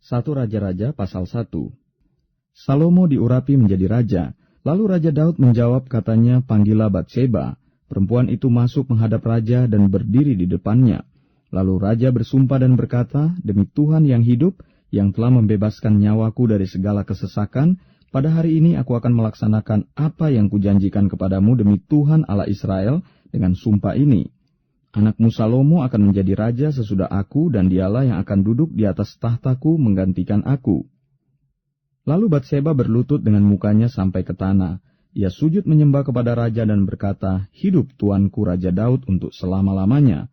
1 Raja-Raja pasal 1. Salomo diurapi menjadi raja. Lalu Raja Daud menjawab, katanya, "Panggillah Batseba." Perempuan itu masuk menghadap raja dan berdiri di depannya. Lalu raja bersumpah dan berkata, "Demi Tuhan yang hidup, yang telah membebaskan nyawaku dari segala kesesakan, pada hari ini aku akan melaksanakan apa yang kujanjikan kepadamu demi Tuhan Allah Israel dengan sumpah ini. Anakmu Salomo akan menjadi raja sesudah aku, dan dialah yang akan duduk di atas tahtaku menggantikan aku." Lalu Batseba berlutut dengan mukanya sampai ke tanah. Ia sujud menyembah kepada raja dan berkata, "Hidup tuanku Raja Daud untuk selama-lamanya."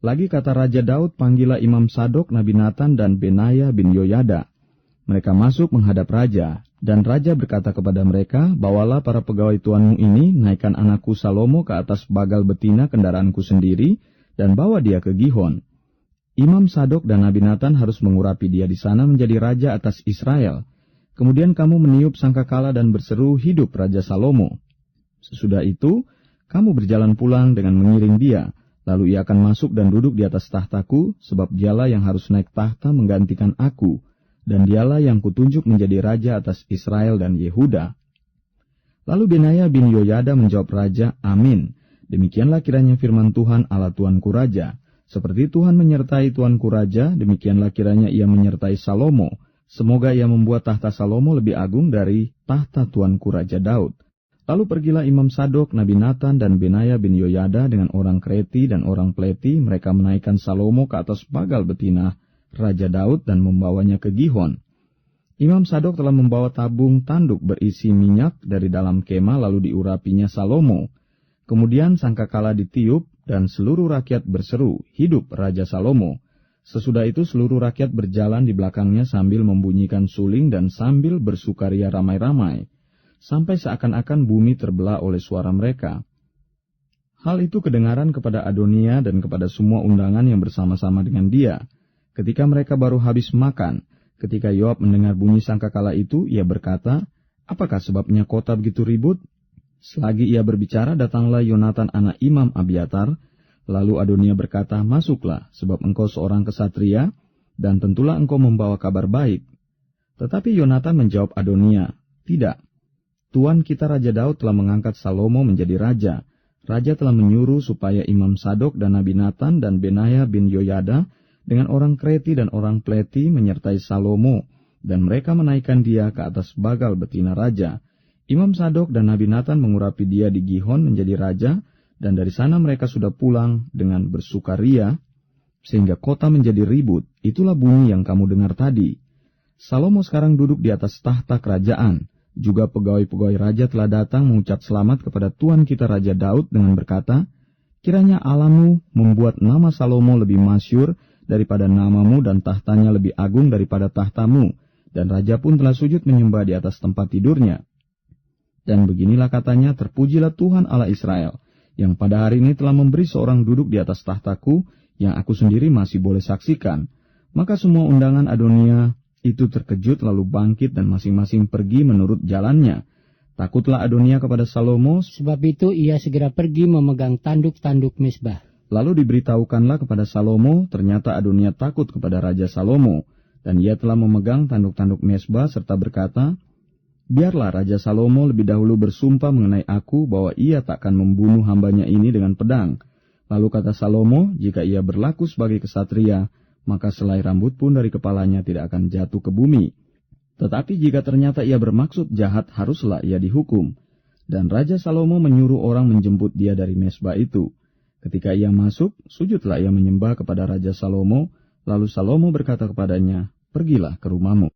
Lagi kata Raja Daud, "Panggillah Imam Sadok, Nabi Natan, dan Benaya bin Yoyada." Mereka masuk menghadap raja, dan raja berkata kepada mereka, "Bawalah para pegawai tuanmu ini, naikkan anakku Salomo ke atas bagal betina kendaraanku sendiri, dan bawa dia ke Gihon. Imam Sadok dan Nabi Natan harus mengurapi dia di sana menjadi raja atas Israel. Kemudian kamu meniup sangkakala dan berseru, 'Hidup Raja Salomo.' Sesudah itu, kamu berjalan pulang dengan mengiring dia. Lalu ia akan masuk dan duduk di atas tahtaku, sebab dialah yang harus naik tahta menggantikan aku, dan dialah yang kutunjuk menjadi raja atas Israel dan Yehuda." Lalu Benaya bin Yoyada menjawab raja, "Amin. Demikianlah kiranya firman Tuhan Allah tuanku raja. Seperti Tuhan menyertai tuanku raja, demikianlah kiranya ia menyertai Salomo. Semoga ia membuat tahta Salomo lebih agung dari tahta tuanku Raja Daud." Lalu pergilah Imam Sadok, Nabi Natan, dan Benaya bin Yoyada dengan orang Kreti dan orang Pleti. Mereka menaikkan Salomo ke atas bagal betina Raja Daud dan membawanya ke Gihon. Imam Sadok telah membawa tabung tanduk berisi minyak dari dalam kemah, lalu diurapinya Salomo. Kemudian sangkakala ditiup, dan seluruh rakyat berseru, "Hidup Raja Salomo." Sesudah itu seluruh rakyat berjalan di belakangnya sambil membunyikan suling dan sambil bersukaria ramai-ramai, sampai seakan-akan bumi terbelah oleh suara mereka. Hal itu kedengaran kepada Adonia dan kepada semua undangan yang bersama-sama dengan dia. Ketika mereka baru habis makan, ketika Yoab mendengar bunyi sangkakala itu, ia berkata, "Apakah sebabnya kota begitu ribut?" Selagi ia berbicara, datanglah Yonatan anak Imam Abiatar. Lalu Adonia berkata, "Masuklah, sebab engkau seorang kesatria, dan tentulah engkau membawa kabar baik." Tetapi Yonatan menjawab Adonia, "Tidak, tuan kita Raja Daud telah mengangkat Salomo menjadi raja. Raja telah menyuruh supaya Imam Sadok dan Nabi Natan dan Benaya bin Yoyada dengan orang Kreti dan orang Pleti menyertai Salomo, dan mereka menaikkan dia ke atas bagal betina raja. Imam Sadok dan Nabi Natan mengurapi dia di Gihon menjadi raja, dan dari sana mereka sudah pulang dengan bersukaria, sehingga kota menjadi ribut. Itulah bunyi yang kamu dengar tadi. Salomo sekarang duduk di atas tahta kerajaan. Juga pegawai-pegawai raja telah datang mengucap selamat kepada tuan kita Raja Daud dengan berkata, "Kiranya Allahmu membuat nama Salomo lebih masyhur daripada namamu, dan tahtanya lebih agung daripada tahtamu." Dan raja pun telah sujud menyembah di atas tempat tidurnya. Dan beginilah katanya, "Terpujilah Tuhan Allah Israel, yang pada hari ini telah memberi seorang duduk di atas tahtaku, yang aku sendiri masih boleh saksikan." Maka semua undangan Adonia itu terkejut lalu bangkit dan masing-masing pergi menurut jalannya. Takutlah Adonia kepada Salomo, sebab itu ia segera pergi memegang tanduk-tanduk mezbah. Lalu diberitahukanlah kepada Salomo, ternyata Adonia takut kepada Raja Salomo, dan ia telah memegang tanduk-tanduk mezbah serta berkata, "Biarlah Raja Salomo lebih dahulu bersumpah mengenai aku bahwa ia takkan membunuh hambanya ini dengan pedang." Lalu kata Salomo, "Jika ia berlaku sebagai kesatria, maka selai rambut pun dari kepalanya tidak akan jatuh ke bumi. Tetapi jika ternyata ia bermaksud jahat, haruslah ia dihukum." Dan Raja Salomo menyuruh orang menjemput dia dari mezbah itu. Ketika ia masuk, sujudlah ia menyembah kepada Raja Salomo. Lalu Salomo berkata kepadanya, "Pergilah ke rumahmu."